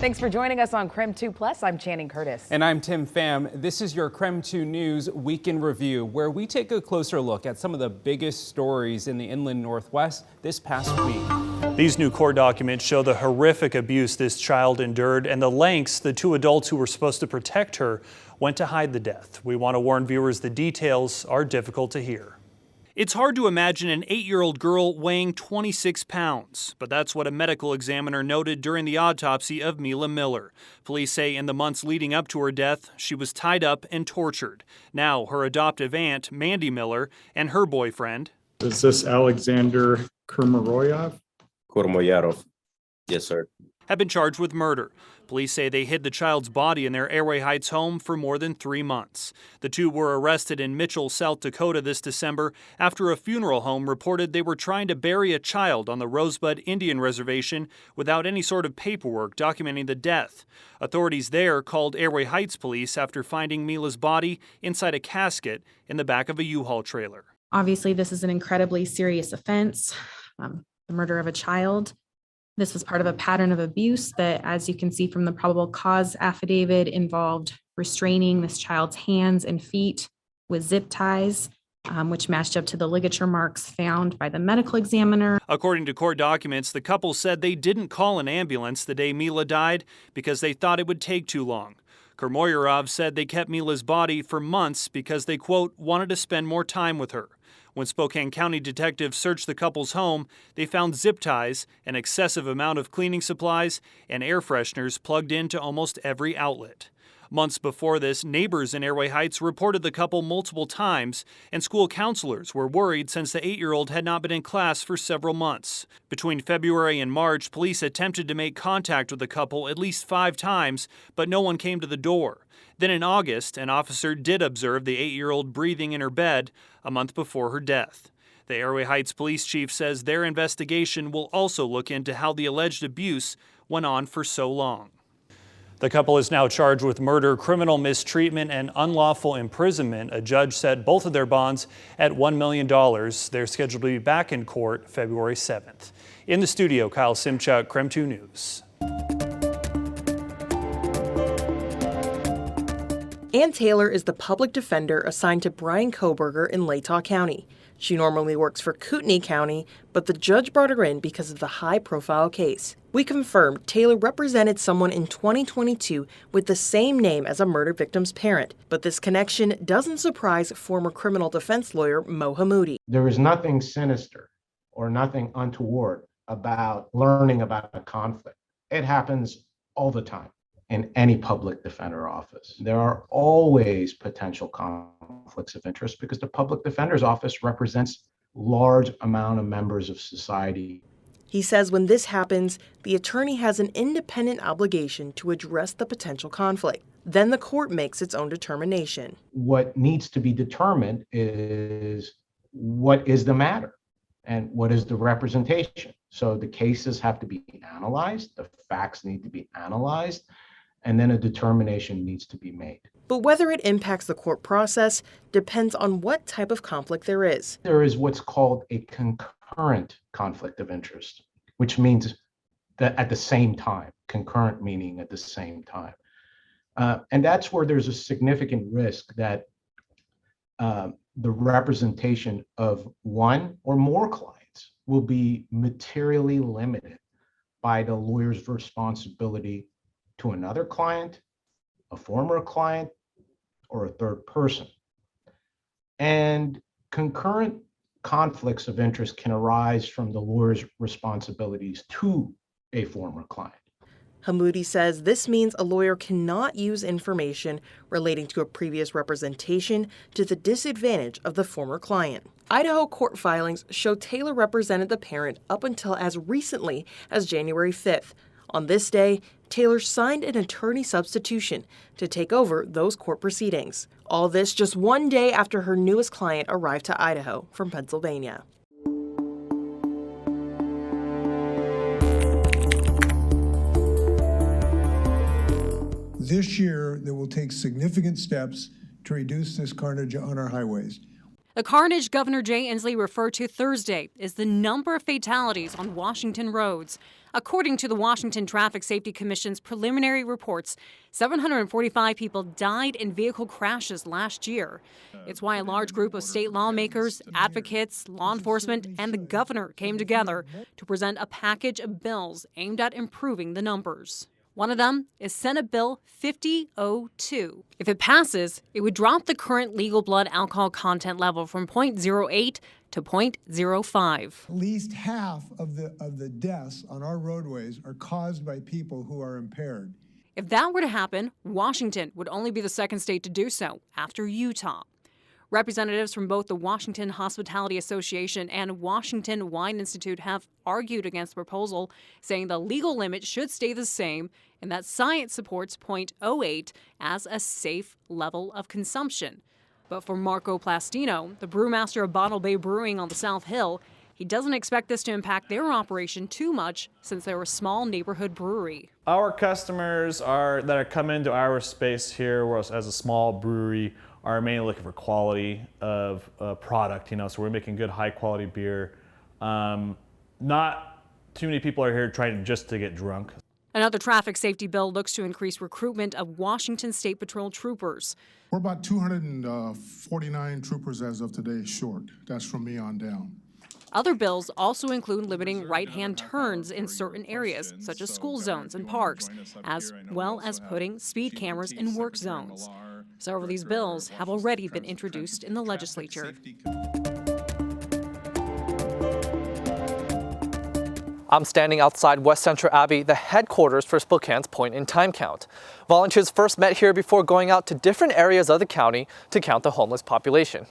Thanks for joining us on KREM 2 Plus. I'm Channing Curtis. And I'm Tim Pham. This is your KREM 2 News Week in Review, where we take a closer look at some of the biggest stories in the inland Northwest this past week. These new court documents show the horrific abuse this child endured and the lengths the two adults who were supposed to protect her went to hide the death. We want to warn viewers the details are difficult to hear. It's hard to imagine an 8-year-old girl weighing 26 pounds, but that's what a medical examiner noted during the autopsy of Mila Miller. Police say in the months leading up to her death, she was tied up and tortured. Now, her adoptive aunt, Mandy Miller, and her boyfriend. Is this Alexander Kurmaroyov? Kurmoyarov. Yes, sir. Have been charged with murder. Police say they hid the child's body in their Airway Heights home for more than 3 months. The two were arrested in Mitchell, South Dakota this December after a funeral home reported they were trying to bury a child on the Rosebud Indian Reservation without any sort of paperwork documenting the death. Authorities there called Airway Heights police after finding Mila's body inside a casket in the back of a U-Haul trailer. Obviously, this is an incredibly serious offense, the murder of a child. This was part of a pattern of abuse that, as you can see from the probable cause affidavit, involved restraining this child's hands and feet with zip ties, which matched up to the ligature marks found by the medical examiner. According to court documents, the couple said they didn't call an ambulance the day Mila died because they thought it would take too long. Kurmoyarov said they kept Mila's body for months because they, quote, wanted to spend more time with her. When Spokane County detectives searched the couple's home, they found zip ties, an excessive amount of cleaning supplies, and air fresheners plugged into almost every outlet. Months before this, neighbors in Airway Heights reported the couple multiple times, and school counselors were worried since the 8-year-old had not been in class for several months. Between February and March, police attempted to make contact with the couple at least 5 times, but no one came to the door. Then in August, an officer did observe the 8-year-old breathing in her bed a month before her death. The Airway Heights police chief says their investigation will also look into how the alleged abuse went on for so long. The couple is now charged with murder, criminal mistreatment, and unlawful imprisonment. A judge set both of their bonds at $1 million. They're scheduled to be back in court February 7th. In the studio, Kyle Simchuk, KREM 2 News. Ann Taylor is the public defender assigned to Bryan Kohberger in Latah County. She normally works for Kootenai County, but the judge brought her in because of the high-profile case. We confirmed Taylor represented someone in 2022 with the same name as a murder victim's parent, but this connection doesn't surprise former criminal defense lawyer Mo Hammoudi. There is nothing sinister or nothing untoward about learning about a conflict. It happens all the time in any public defender office. There are always potential conflicts of interest because the public defender's office represents large amount of members of society. He says when this happens, the attorney has an independent obligation to address the potential conflict. Then the court makes its own determination. What needs to be determined is what is the matter and what is the representation. So the cases have to be analyzed, the facts need to be analyzed, and then a determination needs to be made. But whether it impacts the court process depends on what type of conflict there is. There is what's called a concurrent conflict of interest, which means that at the same time, concurrent meaning at the same time. And that's where there's a significant risk that the representation of one or more clients will be materially limited by the lawyer's responsibility to another client, a former client, or a third person. And concurrent conflicts of interest can arise from the lawyer's responsibilities to a former client. Hammoudi says this means a lawyer cannot use information relating to a previous representation to the disadvantage of the former client. Idaho court filings show Taylor represented the parent up until as recently as January 5th. On this day, Taylor signed an attorney substitution to take over those court proceedings. All this just one day after her newest client arrived to Idaho from Pennsylvania. This year, they will take significant steps to reduce this carnage on our highways. The carnage Governor Jay Inslee referred to Thursday is the number of fatalities on Washington roads. According to the Washington Traffic Safety Commission's preliminary reports, 745 people died in vehicle crashes last year. It's why a large group of state lawmakers, advocates, law enforcement, and the governor came together to present a package of bills aimed at improving the numbers. One of them is Senate Bill 5002. If it passes, it would drop the current legal blood alcohol content level from 0.08 to 0.05. At least half of the deaths on our roadways are caused by people who are impaired. If that were to happen, Washington would only be the second state to do so, after Utah. Representatives from both the Washington Hospitality Association and Washington Wine Institute have argued against the proposal, saying the legal limit should stay the same and that science supports 0.08 as a safe level of consumption. But for Marco Plastino, the brewmaster of Bottle Bay Brewing on the South Hill, he doesn't expect this to impact their operation too much since they're a small neighborhood brewery. Our customers that are coming into our space here as a small brewery are mainly looking for quality of product, so we're making good high quality beer. Not too many people are here trying just to get drunk. Another traffic safety bill looks to increase recruitment of Washington State Patrol troopers. We're about 249 troopers as of today short. That's from me on down. Other bills also include limiting right-hand turns in certain areas, such as school zones and parks, as well as putting speed cameras in work zones. Several of these bills have already been introduced in the legislature. I'm standing outside West Central Abbey, the headquarters for Spokane's point-in-time count. Volunteers first met here before going out to different areas of the county to count the homeless population.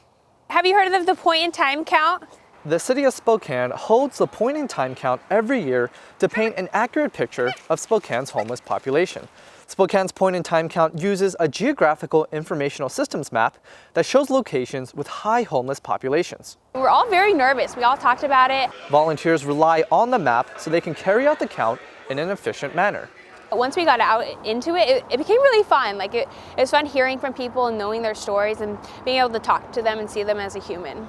Have you heard of the point-in-time count? The city of Spokane holds the point-in-time count every year to paint an accurate picture of Spokane's homeless population. Spokane's point-in-time count uses a geographical informational systems map that shows locations with high homeless populations. We're all very nervous. We all talked about it. Volunteers rely on the map so they can carry out the count in an efficient manner. Once we got out into it, it became really fun. It was fun hearing from people and knowing their stories and being able to talk to them and see them as a human.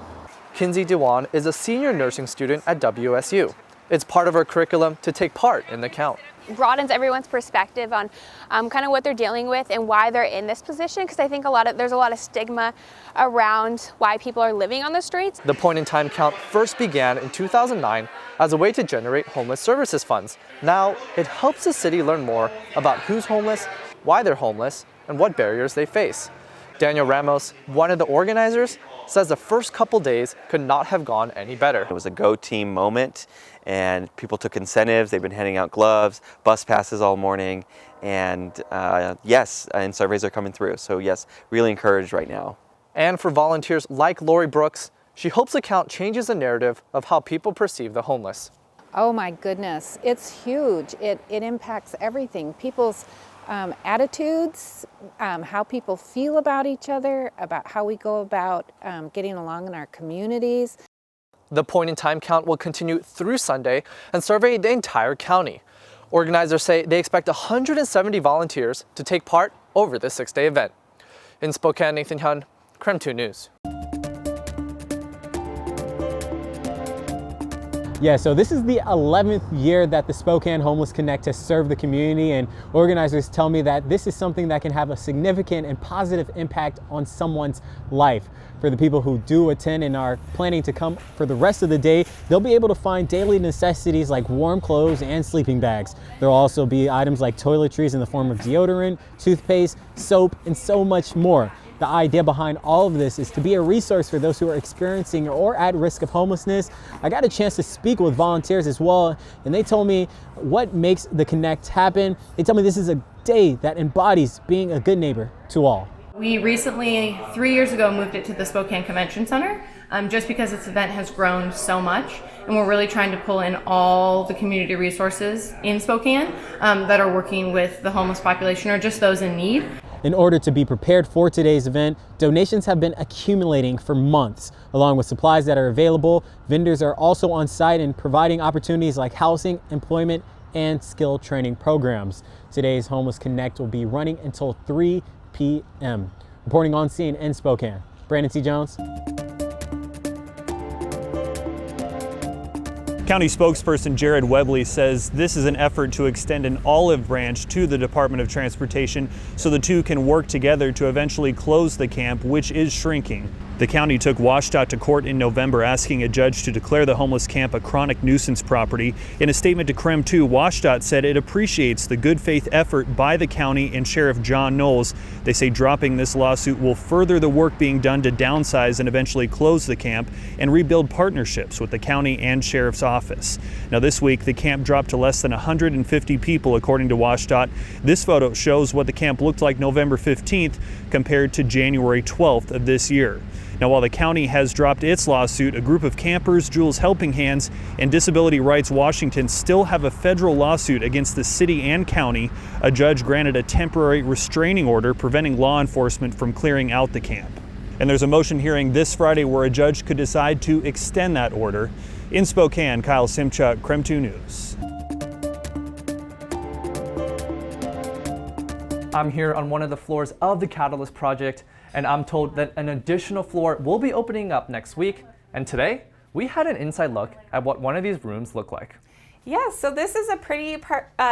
Kinsey Dewan is a senior nursing student at WSU. It's part of her curriculum to take part in the count. It broadens everyone's perspective on kind of what they're dealing with and why they're in this position, because I think there's a lot of stigma around why people are living on the streets. The point-in-time count first began in 2009 as a way to generate homeless services funds. Now, it helps the city learn more about who's homeless, why they're homeless, and what barriers they face. Daniel Ramos, one of the organizers, says the first couple days could not have gone any better. It was a go team moment and people took incentives. They've been handing out gloves, bus passes all morning, and and surveys are coming through. So yes, really encouraged right now. And for volunteers like Lori Brooks, she hopes the count changes the narrative of how people perceive the homeless. Oh my goodness, it's huge. It impacts everything. People's attitudes, how people feel about each other, about how we go about getting along in our communities. The point-in-time count will continue through Sunday and survey the entire county. Organizers say they expect 170 volunteers to take part over the 6-day event. In Spokane, Nathan Hyun, KREM 2 News. Yeah, so this is the 11th year that the Spokane Homeless Connect has served the community, and organizers tell me that this is something that can have a significant and positive impact on someone's life. For the people who do attend and are planning to come for the rest of the day, they'll be able to find daily necessities like warm clothes and sleeping bags. There'll also be items like toiletries in the form of deodorant, toothpaste, soap, and so much more. The idea behind all of this is to be a resource for those who are experiencing or at risk of homelessness. I got a chance to speak with volunteers as well, and they told me what makes the Connect happen. They tell me this is a day that embodies being a good neighbor to all. We recently, 3 years ago, moved it to the Spokane Convention Center just because this event has grown so much, and we're really trying to pull in all the community resources in Spokane that are working with the homeless population or just those in need. In order to be prepared for today's event, donations have been accumulating for months. Along with supplies that are available, vendors are also on site and providing opportunities like housing, employment, and skill training programs. Today's Homeless Connect will be running until 3 p.m. Reporting on scene in Spokane, Brandon T. Jones. County spokesperson Jared Webley says this is an effort to extend an olive branch to the Department of Transportation so the two can work together to eventually close the camp, which is shrinking. The county took WSDOT to court in November asking a judge to declare the homeless camp a chronic nuisance property. In a statement to KREM 2, WSDOT said it appreciates the good faith effort by the county and Sheriff John Knowles. They say dropping this lawsuit will further the work being done to downsize and eventually close the camp and rebuild partnerships with the county and Sheriff's office. Now this week, the camp dropped to less than 150 people according to WSDOT. This photo shows what the camp looked like November 15th compared to January 12th of this year. Now, while the county has dropped its lawsuit, a group of campers, Jules Helping Hands, and Disability Rights Washington still have a federal lawsuit against the city and county. A judge granted a temporary restraining order preventing law enforcement from clearing out the camp. And there's a motion hearing this Friday where a judge could decide to extend that order. In Spokane, Kyle Simchuk, KREM 2 News. I'm here on one of the floors of the Catalyst project, and I'm told that an additional floor will be opening up next week. And today, we had an inside look at what one of these rooms look like. Yeah, so this is a pretty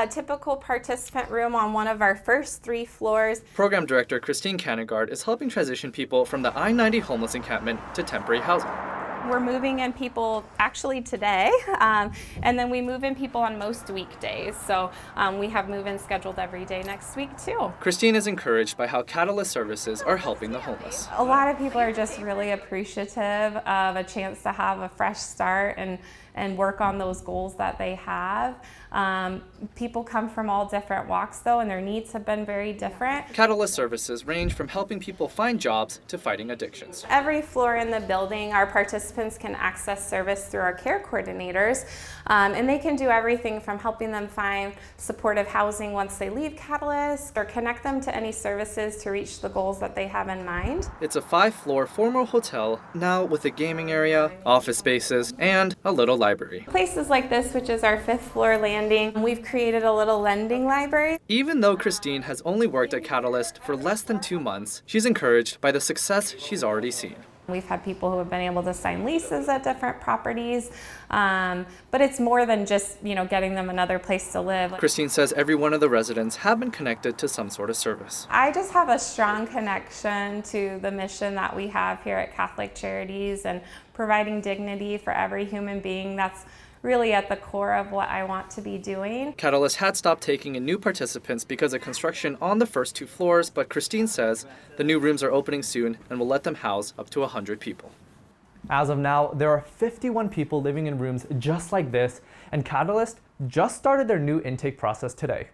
typical participant room on one of our first 3 floors. Program Director Christine Canegard is helping transition people from the I-90 homeless encampment to temporary housing. We're moving in people actually today, and then we move in people on most weekdays. So we have move-in scheduled every day next week too. Christine is encouraged by how Catalyst services are helping the homeless. A lot of people are just really appreciative of a chance to have a fresh start and work on those goals that they have. People come from all different walks though, and their needs have been very different. Catalyst services range from helping people find jobs to fighting addictions. Every floor in the building, our participants can access service through our care coordinators, and they can do everything from helping them find supportive housing once they leave Catalyst, or connect them to any services to reach the goals that they have in mind. It's a 5-floor formal hotel, now with a gaming area, office spaces, and a little library. Places like this, which is our 5th floor landing, we've created a little lending library. Even though Christine has only worked at Catalyst for less than 2 months, she's encouraged by the success she's already seen. We've had people who have been able to sign leases at different properties, but it's more than just, getting them another place to live. Christine says every one of the residents have been connected to some sort of service. I just have a strong connection to the mission that we have here at Catholic Charities and providing dignity for every human being. That's really at the core of what I want to be doing. Catalyst had stopped taking in new participants because of construction on the first 2 floors, but Christine says the new rooms are opening soon and will let them house up to 100 people. As of now, there are 51 people living in rooms just like this, and Catalyst just started their new intake process today.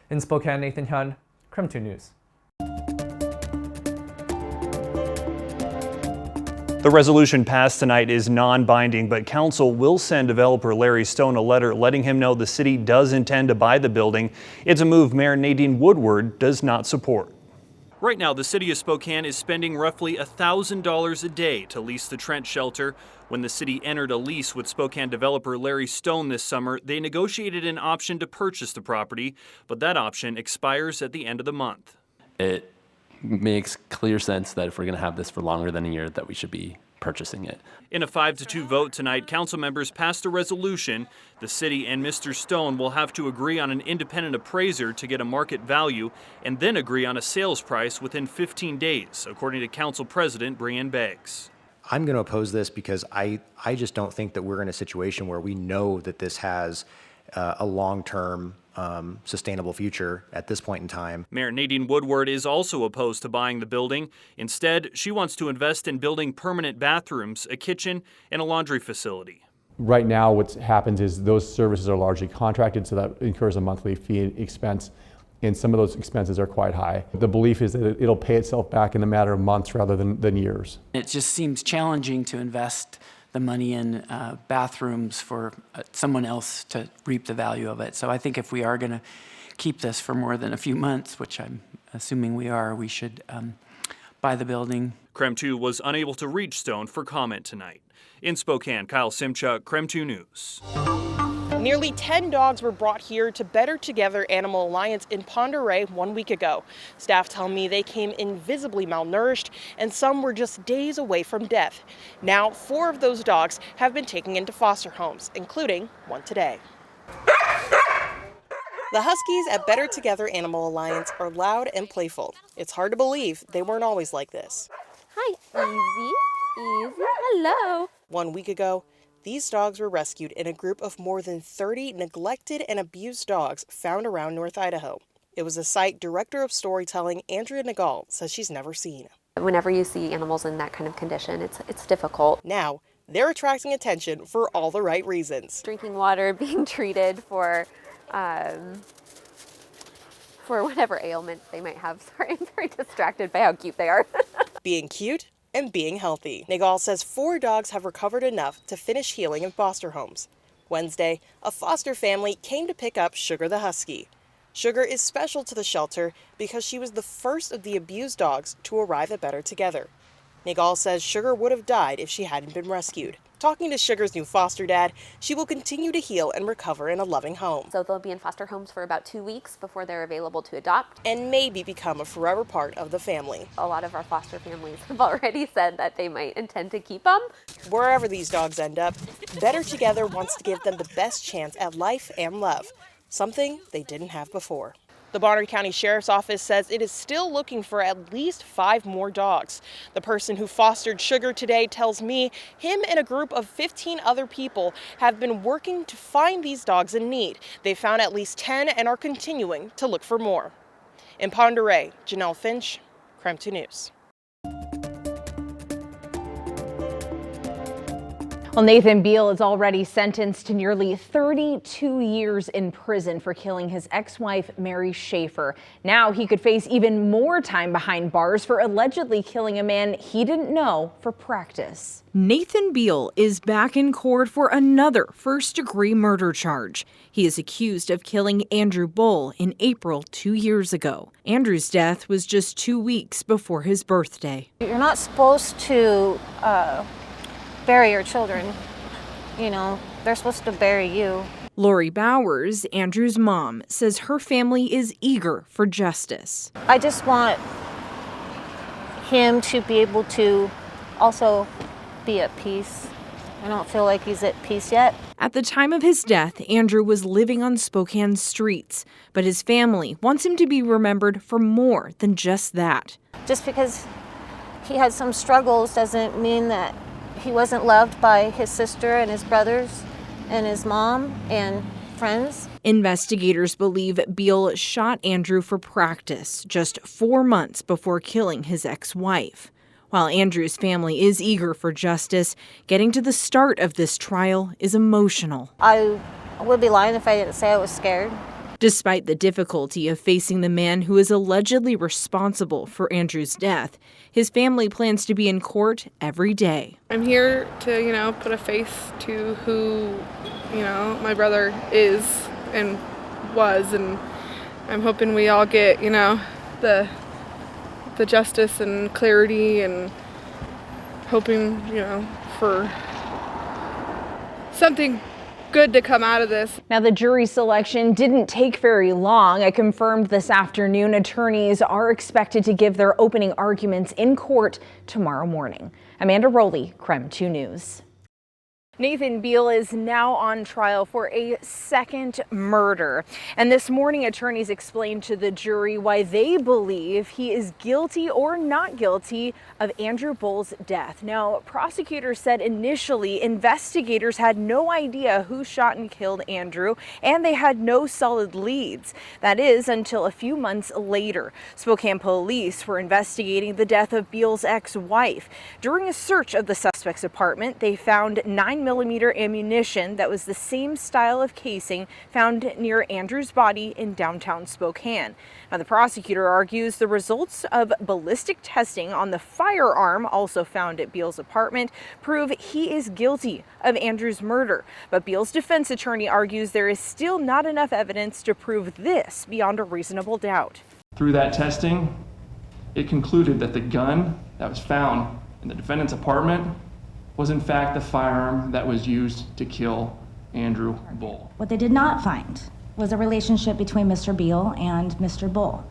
In Spokane, Nathan Hyun, KREM 2 News. The resolution passed tonight is non-binding, but council will send developer Larry Stone a letter letting him know the city does intend to buy the building. It's a move Mayor Nadine Woodward does not support. Right now, the city of Spokane is spending roughly $1,000 a day to lease the Trent shelter. When the city entered a lease with Spokane developer Larry Stone this summer, they negotiated an option to purchase the property, but that option expires at the end of the month. It makes clear sense that if we're going to have this for longer than a year, that we should be purchasing it. In a 5-2 vote tonight, council members passed a resolution. The city and Mr. Stone will have to agree on an independent appraiser to get a market value and then agree on a sales price within 15 days, according to Council President Brian Beggs. I'm going to oppose this because I just don't think that we're in a situation where we know that this has a long-term sustainable future at this point in time. Mayor Nadine Woodward is also opposed to buying the building. Instead, she wants to invest in building permanent bathrooms, a kitchen, and a laundry facility. Right now, what happens is those services are largely contracted, so that incurs a monthly fee expense, and some of those expenses are quite high. The belief is that it'll pay itself back in a matter of months rather than years. It just seems challenging to invest the money in bathrooms for someone else to reap the value of it. So I think if we are going to keep this for more than a few months, which I'm assuming we are, we should buy the building. KREM 2 was unable to reach Stone for comment tonight. In Spokane, Kyle Simchuk, KREM 2 News. Nearly 10 dogs were brought here to Better Together Animal Alliance in Pend Oreille 1 week ago. Staff tell me they came invisibly malnourished and some were just days away from death. Now, 4 of those dogs have been taken into foster homes, including one today. The Huskies at Better Together Animal Alliance are loud and playful. It's hard to believe they weren't always like this. Hi, easy, hello. 1 week ago, these dogs were rescued in a group of more than 30 neglected and abused dogs found around North Idaho. It was a sight Director of Storytelling Andrea Nagal says she's never seen. Whenever you see animals in that kind of condition, it's difficult. Now, they're attracting attention for all the right reasons. Drinking water, being treated for whatever ailment they might have. Sorry, I'm very distracted by how cute they are. Being cute and being healthy. Nagal says 4 dogs have recovered enough to finish healing in foster homes. Wednesday, a foster family came to pick up Sugar the Husky. Sugar is special to the shelter because she was the first of the abused dogs to arrive at Better Together. Nagal says Sugar would have died if she hadn't been rescued. Talking to Sugar's new foster dad, she will continue to heal and recover in a loving home. So they'll be in foster homes for about 2 weeks before they're available to adopt. And maybe become a forever part of the family. A lot of our foster families have already said that they might intend to keep them. Wherever these dogs end up, Better Together wants to give them the best chance at life and love, something they didn't have before. The Bonner County Sheriff's Office says it is still looking for at least 5 more dogs. The person who fostered Sugar today tells me him and a group of 15 other people have been working to find these dogs in need. They found at least 10 and are continuing to look for more. In Pend Oreille, Janelle Finch, KREM 2 News. Well, Nathan Beal is already sentenced to nearly 32 years in prison for killing his ex-wife, Mary Schaefer. Now he could face even more time behind bars for allegedly killing a man he didn't know for practice. Nathan Beal is back in court for another first-degree murder charge. He is accused of killing Andrew Bull in April 2 years ago. Andrew's death was just 2 weeks before his birthday. You're not supposed to bury your children. You know, they're supposed to bury you. Lori Bowers, Andrew's mom, says her family is eager for justice. I just want him to be able to also be at peace. I don't feel like he's at peace yet. At the time of his death, Andrew was living on Spokane's streets, but his family wants him to be remembered for more than just that. Just because he had some struggles doesn't mean that he wasn't loved by his sister and his brothers and his mom and friends. Investigators believe Beal shot Andrew for practice just 4 months before killing his ex-wife. While Andrew's family is eager for justice, getting to the start of this trial is emotional. I would be lying if I didn't say I was scared. Despite the difficulty of facing the man who is allegedly responsible for Andrew's death, his family plans to be in court every day. I'm here to, put a face to who, my brother is and was, and I'm hoping we all get, the justice and clarity, and hoping, for something good to come out of this. Now, the jury selection didn't take very long. I confirmed this afternoon attorneys are expected to give their opening arguments in court tomorrow morning. Amanda Rowley, KREM 2 News. Nathan Beal is now on trial for a second murder. And this morning, attorneys explained to the jury why they believe he is guilty or not guilty of Andrew Bull's death. Now, prosecutors said initially investigators had no idea who shot and killed Andrew, and they had no solid leads. That is until a few months later. Spokane police were investigating the death of Beal's ex-wife. During a search of the suspect's apartment, they found 9mm ammunition that was the same style of casing found near Andrew's body in downtown Spokane. Now, the prosecutor argues the results of ballistic testing on the firearm also found at Beal's apartment prove he is guilty of Andrew's murder. But Beal's defense attorney argues there is still not enough evidence to prove this beyond a reasonable doubt. Through that testing, it concluded that the gun that was found in the defendant's apartment was in fact the firearm that was used to kill Andrew Bull. What they did not find was a relationship between Mr. Beal and Mr. Bull.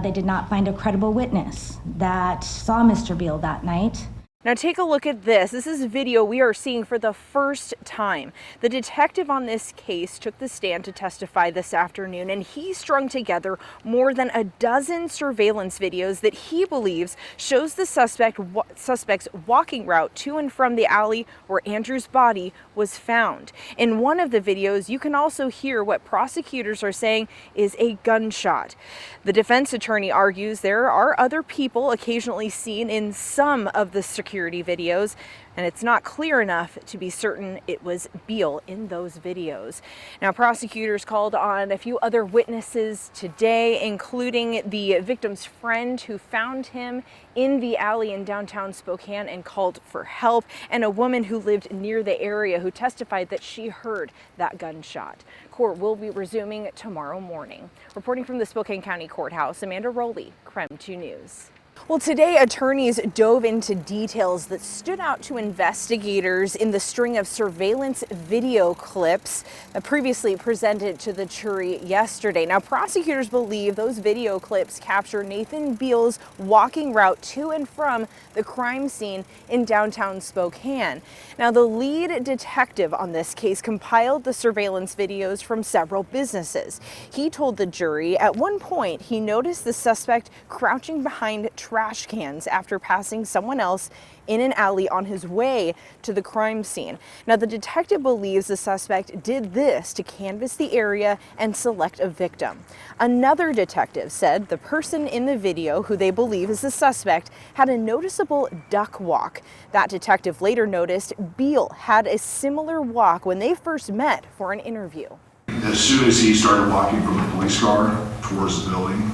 They did not find a credible witness that saw Mr. Beal that night. Now take a look at this. This is video we are seeing for the first time. The detective on this case took the stand to testify this afternoon, and he strung together more than a dozen surveillance videos that he believes shows the suspect's walking route to and from the alley where Andrew's body was found. In one of the videos, you can also hear what prosecutors are saying is a gunshot. The defense attorney argues there are other people occasionally seen in some of the security videos, and it's not clear enough to be certain it was Beal in those videos. Now, prosecutors called on a few other witnesses today, including the victim's friend who found him in the alley in downtown Spokane and called for help, and a woman who lived near the area who testified that she heard that gunshot. Court will be resuming tomorrow morning. Reporting from the Spokane County Courthouse, Amanda Rowley, KREM 2 News. Well, today attorneys dove into details that stood out to investigators in the string of surveillance video clips previously presented to the jury yesterday. Now, prosecutors believe those video clips capture Nathan Beal's walking route to and from the crime scene in downtown Spokane. Now, the lead detective on this case compiled the surveillance videos from several businesses. He told the jury at one point he noticed the suspect crouching behind trash cans after passing someone else in an alley on his way to the crime scene. Now, the detective believes the suspect did this to canvass the area and select a victim. Another detective said the person in the video, who they believe is the suspect, had a noticeable duck walk. That detective later noticed Beal had a similar walk when they first met for an interview. As soon as he started walking from the police car towards the building,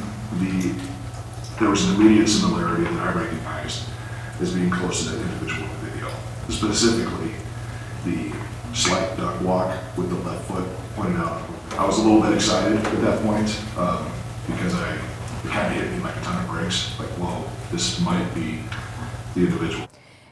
there was an immediate similarity that I recognized as being close to that individual in the video. Specifically, the slight duck walk with the left foot pointed out. I was a little bit excited at that point because it kind of hit me like a ton of bricks. Like, whoa, this might be the individual.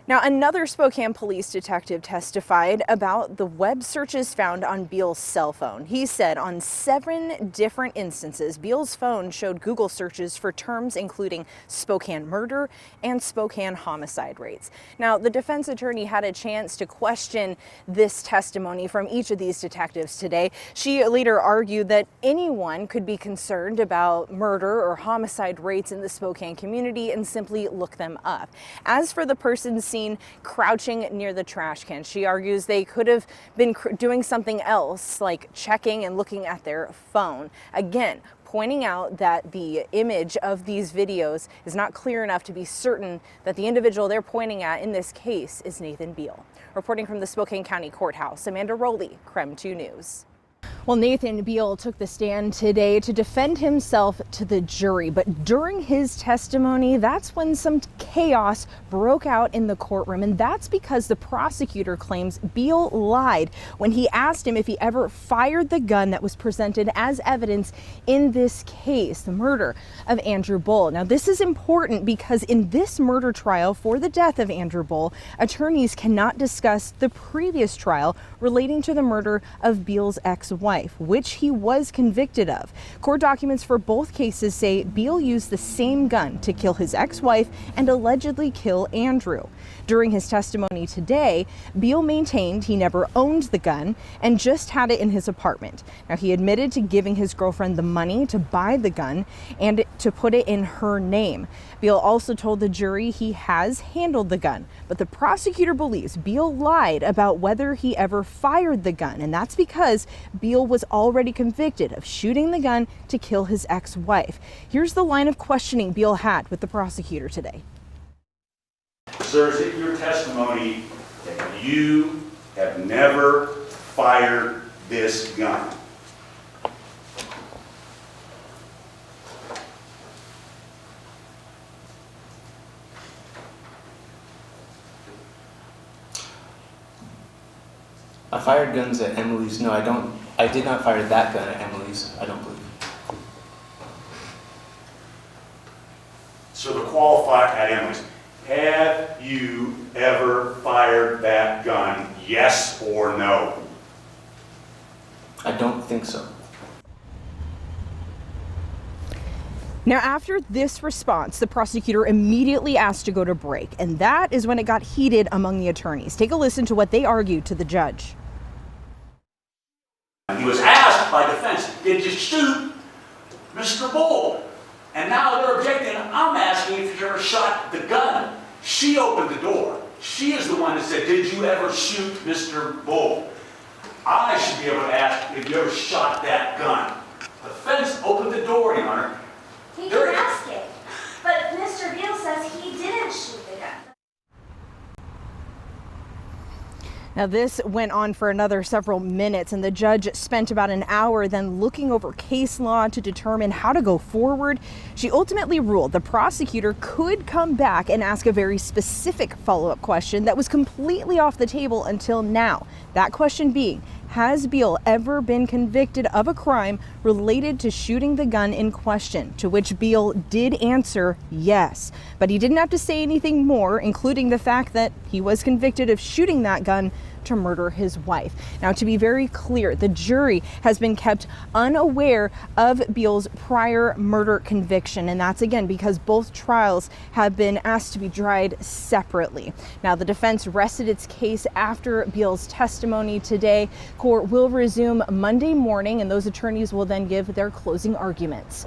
Now, another Spokane police detective testified about the web searches found on Beal's cell phone. He said on 7 different instances, Beal's phone showed Google searches for terms including Spokane murder and Spokane homicide rates. Now, the defense attorney had a chance to question this testimony from each of these detectives today. She later argued that anyone could be concerned about murder or homicide rates in the Spokane community and simply look them up. As for the person seen crouching near the trash can, she argues they could have been doing something else, like checking and looking at their phone. Again, pointing out that the image of these videos is not clear enough to be certain that the individual they're pointing at in this case is Nathan Beal. Reporting from the Spokane County Courthouse, Amanda Rowley, KREM 2 News. Well, Nathan Beal took the stand today to defend himself to the jury, but during his testimony, that's when some chaos broke out in the courtroom, and that's because the prosecutor claims Beal lied when he asked him if he ever fired the gun that was presented as evidence in this case, the murder of Andrew Bull. Now, this is important because in this murder trial for the death of Andrew Bull, attorneys cannot discuss the previous trial relating to the murder of Beal's ex-wife, which he was convicted of. Court documents for both cases say Beal used the same gun to kill his ex-wife and allegedly kill Andrew. During his testimony today, Beal maintained he never owned the gun and just had it in his apartment. Now, he admitted to giving his girlfriend the money to buy the gun and to put it in her name. Beal also told the jury he has handled the gun, but the prosecutor believes Beal lied about whether he ever fired the gun, and that's because Beal was already convicted of shooting the gun to kill his ex-wife. Here's the line of questioning Beal had with the prosecutor today. Sir, is it your testimony that you have never fired this gun? I fired guns at Emily's. No, I don't. I did not fire that gun at Emily's. I don't believe. So to qualify at Emily's, have you ever fired that gun? Yes or no? I don't think so. Now, after this response, the prosecutor immediately asked to go to break, and that is when it got heated among the attorneys. Take a listen to what they argued to the judge. He was asked by defense, did you shoot Mr. Bull? And now they're objecting. I'm asking if you ever shot the gun. She opened the door. She is the one that said, did you ever shoot Mr. Bull? I should be able to ask if you ever shot that gun. The defense opened the door, Your Honor. He can ask it, but Mr. Beal says he didn't shoot the gun. Now, this went on for another several minutes, and the judge spent about an hour then looking over case law to determine how to go forward. She ultimately ruled the prosecutor could come back and ask a very specific follow-up question that was completely off the table until now. That question being, has Beal ever been convicted of a crime related to shooting the gun in question? To which Beal did answer yes, but he didn't have to say anything more, including the fact that he was convicted of shooting that gun to murder his wife. Now, to be very clear, the jury has been kept unaware of Beal's prior murder conviction, and that's again because both trials have been asked to be tried separately. Now, the defense rested its case after Beal's testimony today. Court will resume Monday morning, and those attorneys will then give their closing arguments.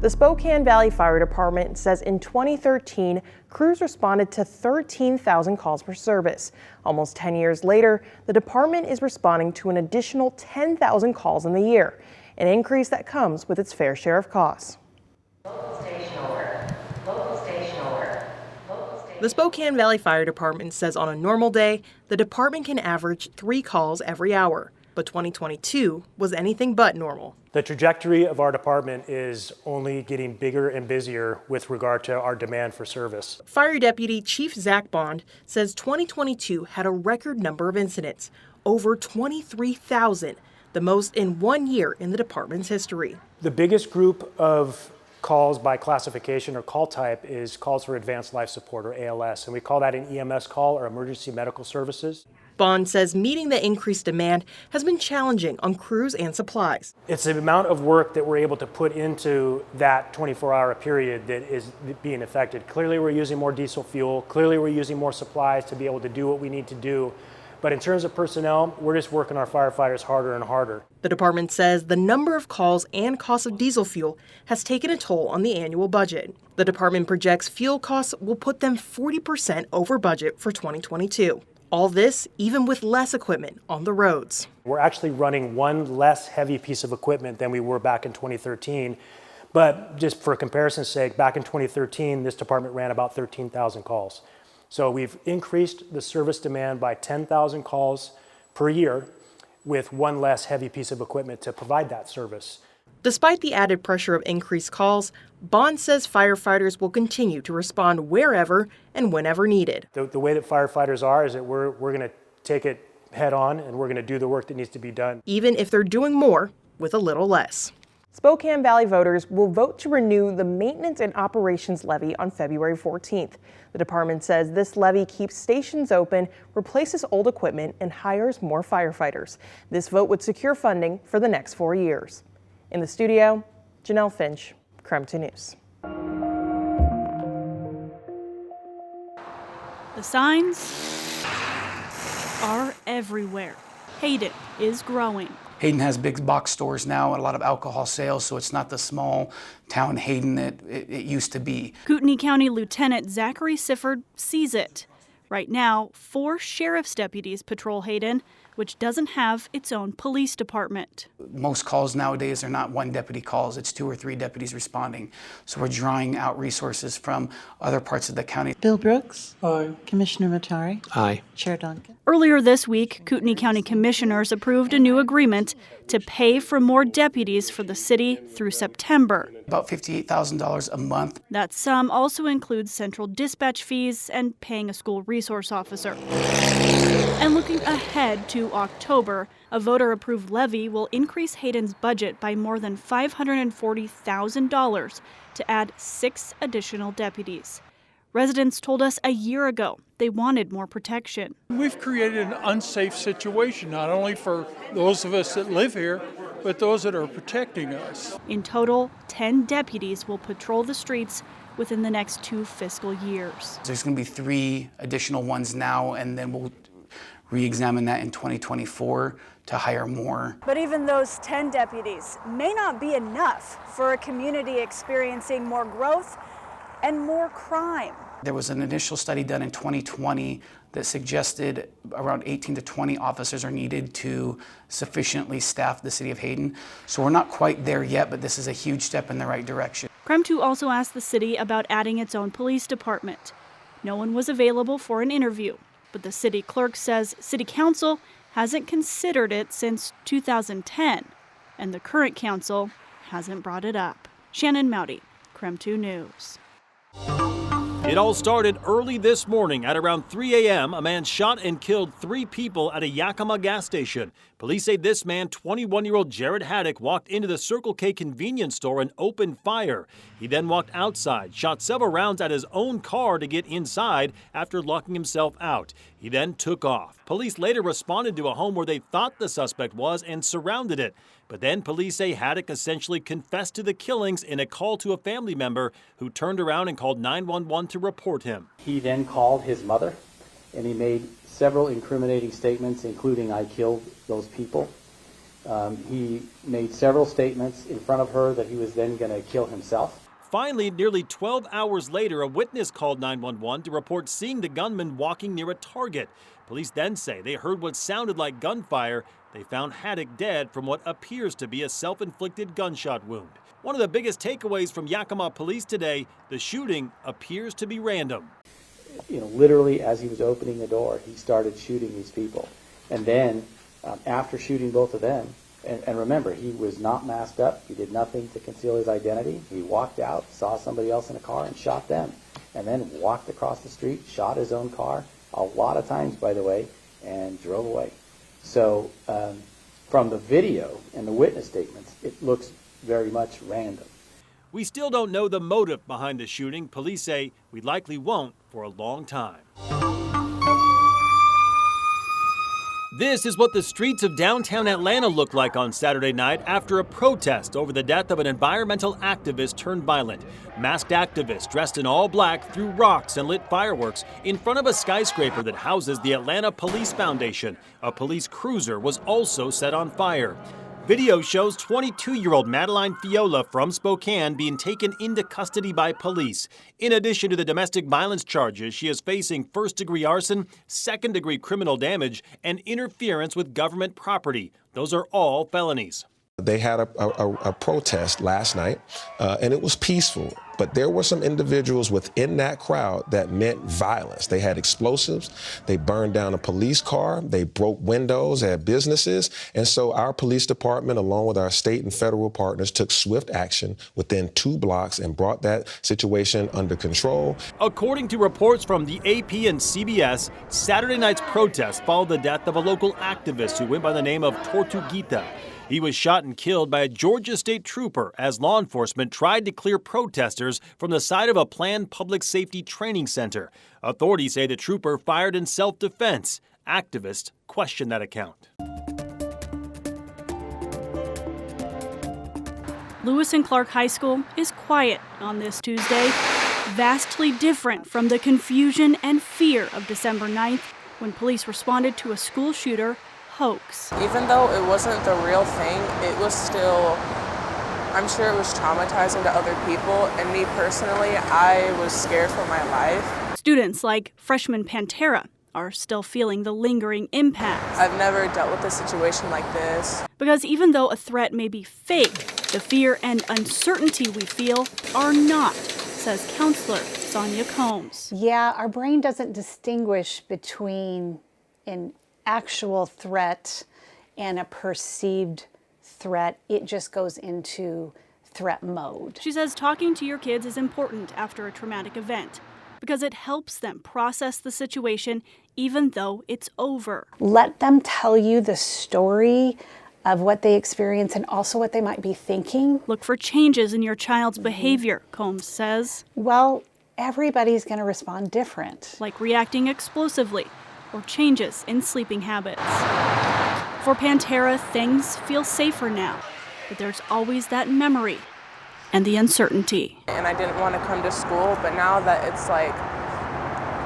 The Spokane Valley Fire Department says in 2013, crews responded to 13,000 calls for service. Almost 10 years later, the department is responding to an additional 10,000 calls in the year, an increase that comes with its fair share of costs. The Spokane Valley Fire Department says on a normal day, the department can average 3 calls every hour, but 2022 was anything but normal. The trajectory of our department is only getting bigger and busier with regard to our demand for service. Fire Deputy Chief Zach Bond says 2022 had a record number of incidents, over 23,000, the most in 1 year in the department's history. The biggest group of calls by classification or call type is calls for advanced life support, or ALS, and we call that an EMS call, or emergency medical services. Bond says meeting the increased demand has been challenging on crews and supplies. It's the amount of work that we're able to put into that 24-hour period that is being affected. Clearly we're using more diesel fuel, clearly we're using more supplies to be able to do what we need to do. But in terms of personnel, we're just working our firefighters harder and harder. The department says the number of calls and cost of diesel fuel has taken a toll on the annual budget. The department projects fuel costs will put them 40% over budget for 2022. All this even with less equipment on the roads. We're actually running one less heavy piece of equipment than we were back in 2013. But just for comparison's sake, back in 2013, this department ran about 13,000 calls. So we've increased the service demand by 10,000 calls per year with one less heavy piece of equipment to provide that service. Despite the added pressure of increased calls, Bond says firefighters will continue to respond wherever and whenever needed. The way that firefighters are is that we're going to take it head on and we're going to do the work that needs to be done. Even if they're doing more with a little less. Spokane Valley voters will vote to renew the Maintenance and Operations Levy on February 14th. The department says this levy keeps stations open, replaces old equipment, and hires more firefighters. This vote would secure funding for the next 4 years. In the studio, Janelle Finch, KREM 2 News. The signs are everywhere. Hayden is growing. Hayden has big box stores now and a lot of alcohol sales, so it's not the small town Hayden that it used to be. Kootenai County Lieutenant Zachary Sifford sees it. Right now, 4 sheriff's deputies patrol Hayden, which doesn't have its own police department. Most calls nowadays are not one deputy calls, it's 2 or 3 deputies responding. So we're drawing out resources from other parts of the county. Bill Brooks. Aye. Commissioner Matari. Aye. Chair Duncan. Earlier this week, Kootenai County commissioners approved a new agreement to pay for more deputies for the city through September. About $58,000 a month. That sum also includes central dispatch fees and paying a school resource officer. And looking ahead to due October, a voter-approved levy will increase Hayden's budget by more than $540,000 to add 6 additional deputies. Residents told us a year ago they wanted more protection. We've created an unsafe situation, not only for those of us that live here, but those that are protecting us. In total, 10 deputies will patrol the streets within the next 2 fiscal years. There's going to be 3 additional ones now, and then we'll re-examine that in 2024 to hire more. But even those 10 deputies may not be enough for a community experiencing more growth and more crime. There was an initial study done in 2020 that suggested around 18 to 20 officers are needed to sufficiently staff the city of Hayden. So we're not quite there yet, but this is a huge step in the right direction. KREM 2 also asked the city about adding its own police department. No one was available for an interview, but the city clerk says city council hasn't considered it since 2010, and the current council hasn't brought it up. Shannon Mowdy, KREM 2 News. It all started early this morning at around 3 a.m. A man shot and killed 3 people at a Yakima gas station. Police say this man, 21-year-old Jared Haddock, walked into the Circle K convenience store and opened fire. He then walked outside, shot several rounds at his own car to get inside after locking himself out. He then took off. Police later responded to a home where they thought the suspect was and surrounded it. But then police say Haddock essentially confessed to the killings in a call to a family member who turned around and called 911 to report him. He then called his mother, and he made several incriminating statements, including "I killed those people." He made several statements in front of her that he was then going to kill himself. Finally, nearly 12 hours later, a witness called 911 to report seeing the gunman walking near a Target. Police then say they heard what sounded like gunfire. They found Haddock dead from what appears to be a self-inflicted gunshot wound. One of the biggest takeaways from Yakima police today, the shooting appears to be random. Literally as he was opening the door, he started shooting these people. And then after shooting both of them, and remember, he was not masked up. He did nothing to conceal his identity. He walked out, saw somebody else in a car and shot them, and then walked across the street, shot his own car, a lot of times, by the way, and drove away. So from the video and the witness statements, it looks very much random. We still don't know the motive behind the shooting. Police say we likely won't for a long time. This is what the streets of downtown Atlanta looked like on Saturday night after a protest over the death of an environmental activist turned violent. Masked activists dressed in all black threw rocks and lit fireworks in front of a skyscraper that houses the Atlanta Police Foundation. A police cruiser was also set on fire. Video shows 22-year-old Madeline Fiola from Spokane being taken into custody by police. In addition to the domestic violence charges, she is facing first-degree arson, second-degree criminal damage, and interference with government property. Those are all felonies. They had a protest last night, and it was peaceful. But there were some individuals within that crowd that meant violence. They had explosives. They burned down a police car. They broke windows at businesses. And so our police department, along with our state and federal partners, took swift action within 2 blocks and brought that situation under control. According to reports from the AP and CBS, Saturday night's protest followed the death of a local activist who went by the name of Tortuguita. He was shot and killed by a Georgia state trooper as law enforcement tried to clear protesters from the site of a planned public safety training center. Authorities say the trooper fired in self-defense. Activists question that account. Lewis and Clark High School is quiet on this Tuesday, vastly different from the confusion and fear of December 9th when police responded to a school shooter hoax. Even though it wasn't the real thing, it was still, I'm sure it was traumatizing to other people, and me personally, I was scared for my life. Students like freshman Pantera are still feeling the lingering impacts. I've never dealt with a situation like this. Because even though a threat may be fake, the fear and uncertainty we feel are not, says counselor Sonia Combs. Yeah, our brain doesn't distinguish between an actual threat and a perceived threat. It just goes into threat mode. She says talking to your kids is important after a traumatic event because it helps them process the situation even though it's over. Let them tell you the story of what they experience and also what they might be thinking. Look for changes in your child's behavior, Combs says. Well, everybody's going to respond different. Like reacting explosively or changes in sleeping habits. For Pantera, things feel safer now, but there's always that memory and the uncertainty. And I didn't want to come to school, but now that it's like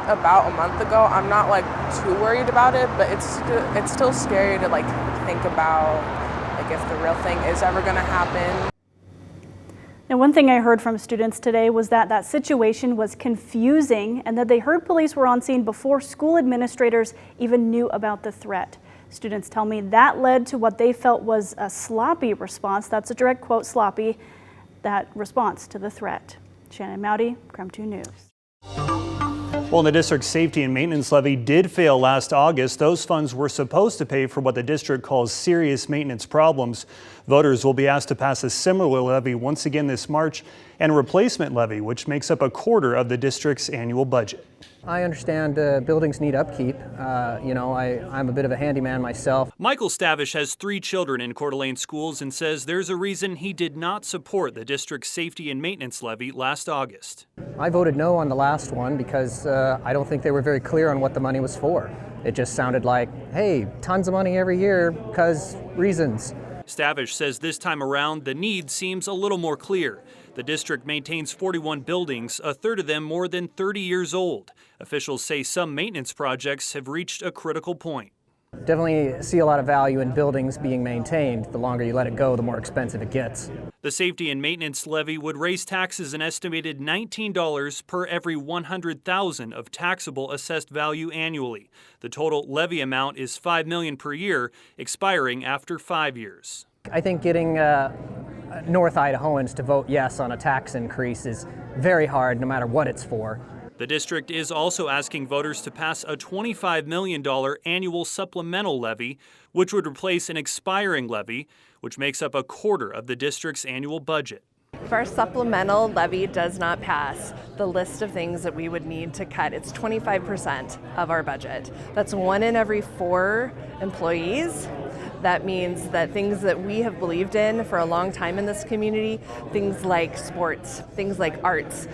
about a month ago, I'm not like too worried about it, but it's still scary to like think about like if the real thing is ever going to happen. Now, one thing I heard from students today was that that situation was confusing and that they heard police were on scene before school administrators even knew about the threat. Students tell me that led to what they felt was a sloppy response. That's a direct quote, sloppy, that response to the threat. Shannon Mowdy, KREM 2 News. Well, the district's safety and maintenance levy did fail last August. Those funds were supposed to pay for what the district calls serious maintenance problems. Voters will be asked to pass a similar levy once again this March, and a replacement levy, which makes up a quarter of the district's annual budget. I understand buildings need upkeep. I'm a bit of a handyman myself. Michael Stavish has 3 children in Coeur d'Alene schools and says there's a reason he did not support the district's safety and maintenance levy last August. I voted no on the last one because I don't think they were very clear on what the money was for. It just sounded like, hey, tons of money every year because reasons. Stavish says this time around the need seems a little more clear. The district maintains 41 buildings, a third of them more than 30 years old. Officials say some maintenance projects have reached a critical point. Definitely see a lot of value in buildings being maintained. The longer you let it go, the more expensive it gets. The safety and maintenance levy would raise taxes an estimated $19 per every $100,000 of taxable assessed value annually. The total levy amount is $5 million per year, expiring after 5 years. I think getting North Idahoans to vote yes on a tax increase is very hard, no matter what it's for. The district is also asking voters to pass a $25 million annual supplemental levy, which would replace an expiring levy, which makes up a quarter of the district's annual budget. If our supplemental levy does not pass the list of things that we would need to cut, it's 25% of our budget. That's 1 in every 4 employees. That means that things that we have believed in for a long time in this community, things like sports, things like arts,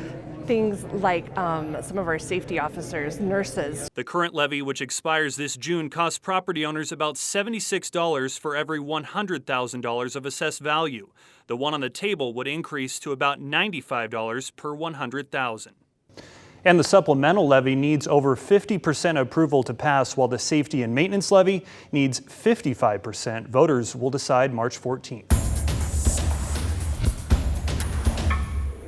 things like some of our safety officers, nurses. The current levy, which expires this June, costs property owners about $76 for every $100,000 of assessed value. The one on the table would increase to about $95 per $100,000. And the supplemental levy needs over 50% approval to pass, while the safety and maintenance levy needs 55%. Voters will decide March 14th.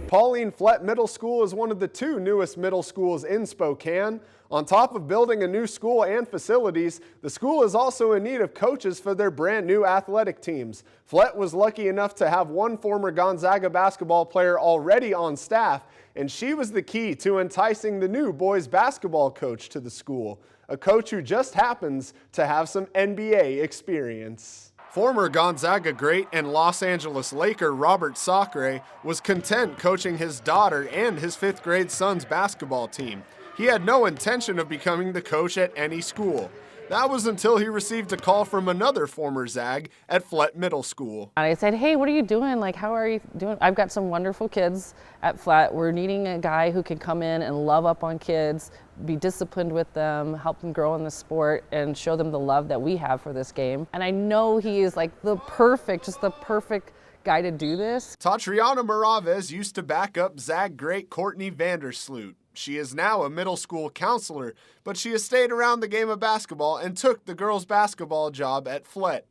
Pauline Flett Middle School is one of the 2 newest middle schools in Spokane. On top of building a new school and facilities, the school is also in need of coaches for their brand new athletic teams. Flett was lucky enough to have one former Gonzaga basketball player already on staff, and she was the key to enticing the new boys basketball coach to the school, a coach who just happens to have some NBA experience. Former Gonzaga great and Los Angeles Laker Robert Sacre was content coaching his daughter and his 5th grade son's basketball team. He had no intention of becoming the coach at any school. That was until he received a call from another former Zag at Flett Middle School. I said, hey, what are you doing? Like, how are you doing? I've got some wonderful kids at Flett. We're needing a guy who can come in and love up on kids, be disciplined with them, help them grow in the sport, and show them the love that we have for this game. And I know he is like the perfect guy to do this. Tatriana Moravez used to back up Zag great Courtney Vandersloot. She is now a middle school counselor, but she has stayed around the game of basketball and took the girls' basketball job at Flett.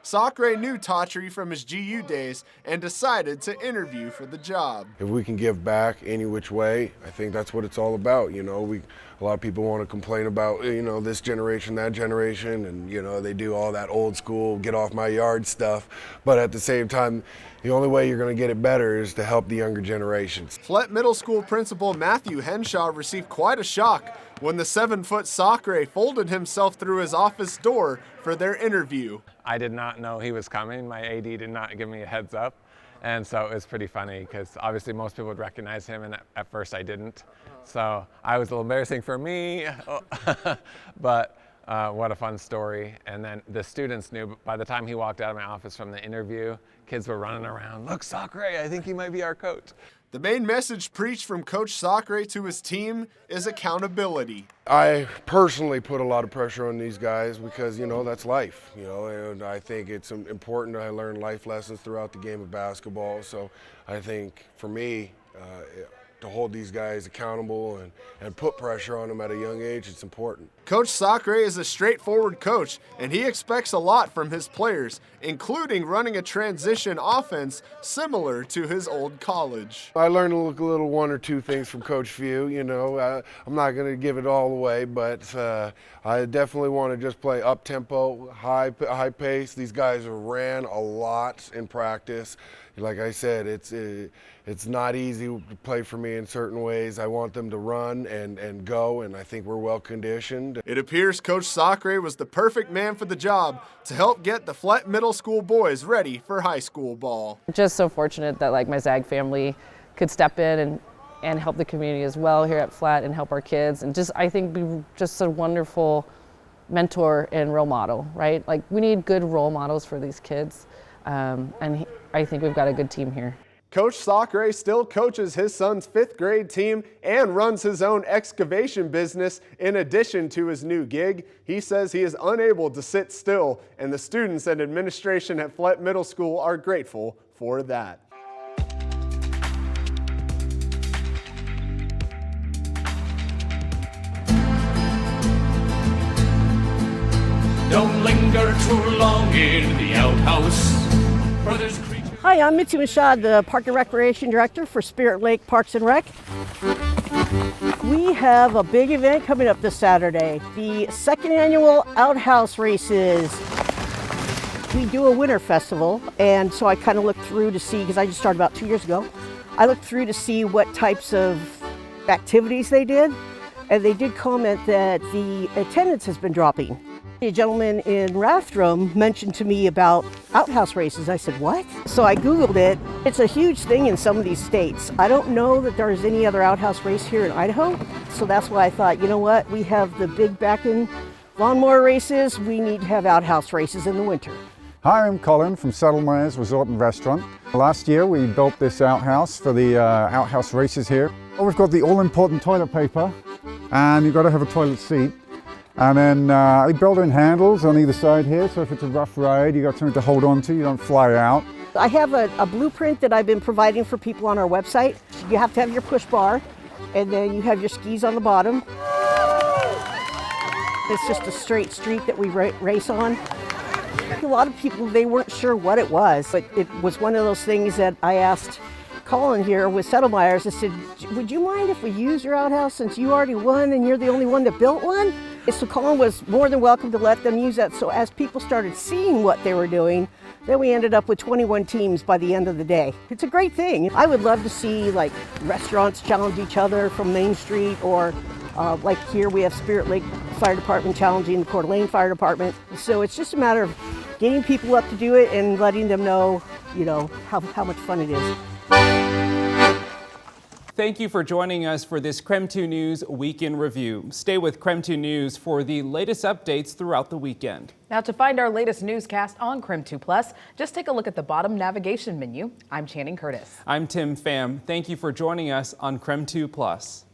Sacre knew Tatri from his GU days and decided to interview for the job. If we can give back any which way, I think that's what it's all about. You know, a lot of people want to complain about, this generation, that generation, and, they do all that old school, get off my yard stuff. But at the same time, the only way you're going to get it better is to help the younger generations. Flett Middle School principal Matthew Henshaw received quite a shock when the 7-foot Sacre folded himself through his office door for their interview. I did not know he was coming. My AD did not give me a heads up. And so it was pretty funny because obviously most people would recognize him, and at first I didn't. So I was a little embarrassing for me, but what a fun story. And then the students knew by the time he walked out of my office from the interview, kids were running around, look, Sacre, I think he might be our coach. The main message preached from Coach Sacre to his team is accountability. I personally put a lot of pressure on these guys because, you know, that's life, you know, and I think it's important that I learn life lessons throughout the game of basketball. So I think for me, to hold these guys accountable and put pressure on them at a young age, it's important. Coach Sacre is a straightforward coach, and he expects a lot from his players, including running a transition offense similar to his old college. I learned a little one or two things from Coach Few, you know. I'm not going to give it all away, but I definitely want to just play up-tempo, high pace. These guys ran a lot in practice. Like I said, it's not easy to play for me in certain ways. I want them to run and go, and I think we're well conditioned. It appears Coach Sacre was the perfect man for the job to help get the Flett Middle School boys ready for high school ball. Just so fortunate that like my Zag family could step in and help the community as well here at Flett and help our kids, and just I think be just a wonderful mentor and role model, right? Like we need good role models for these kids, and I think we've got a good team here. Coach Sacre still coaches his son's 5th grade team and runs his own excavation business in addition to his new gig. He says he is unable to sit still, and the students and administration at Flett Middle School are grateful for that. Don't linger too long in the outhouse. Brothers. Hi, I'm Mitzi Mashad, the Park and Recreation Director for Spirit Lake Parks and Rec. We have a big event coming up this Saturday, the 2nd annual Outhouse Races. We do a winter festival, and so I kind of looked through to see, because I just started about 2 years ago, I looked through to see what types of activities they did, and they did comment that the attendance has been dropping. A gentleman in Rathdrum mentioned to me about outhouse races. I said, what? So I Googled it. It's a huge thing in some of these states. I don't know that there's any other outhouse race here in Idaho. So that's why I thought, you know what? We have the big back-in lawnmower races. We need to have outhouse races in the winter. Hi, I'm Colin from Settlemeyer's Resort and Restaurant. Last year we built this outhouse for the outhouse races here. Oh, we've got the all-important toilet paper, and you've got to have a toilet seat. And then we build in handles on either side here, so if it's a rough ride, you got something to hold on to, you don't fly out. I have a blueprint that I've been providing for people on our website. You have to have your push bar, and then you have your skis on the bottom. It's just a straight street that we race on. A lot of people, they weren't sure what it was, but it was one of those things that I asked Colin here with Settlemeyer's. I said, would you mind if we use your outhouse since you already won and you're the only one that built one? So Colin was more than welcome to let them use that. So as people started seeing what they were doing, then we ended up with 21 teams by the end of the day. It's a great thing. I would love to see like restaurants challenge each other from Main Street, or like here we have Spirit Lake Fire Department challenging the Coeur d'Alene Fire Department. So it's just a matter of getting people up to do it and letting them know, you know, how much fun it is. Thank you for joining us for this KREM 2 News Week in Review. Stay with KREM 2 News for the latest updates throughout the weekend. Now, to find our latest newscast on KREM 2 Plus, just take a look at the bottom navigation menu. I'm Channing Curtis. I'm Tim Pham. Thank you for joining us on KREM 2 Plus.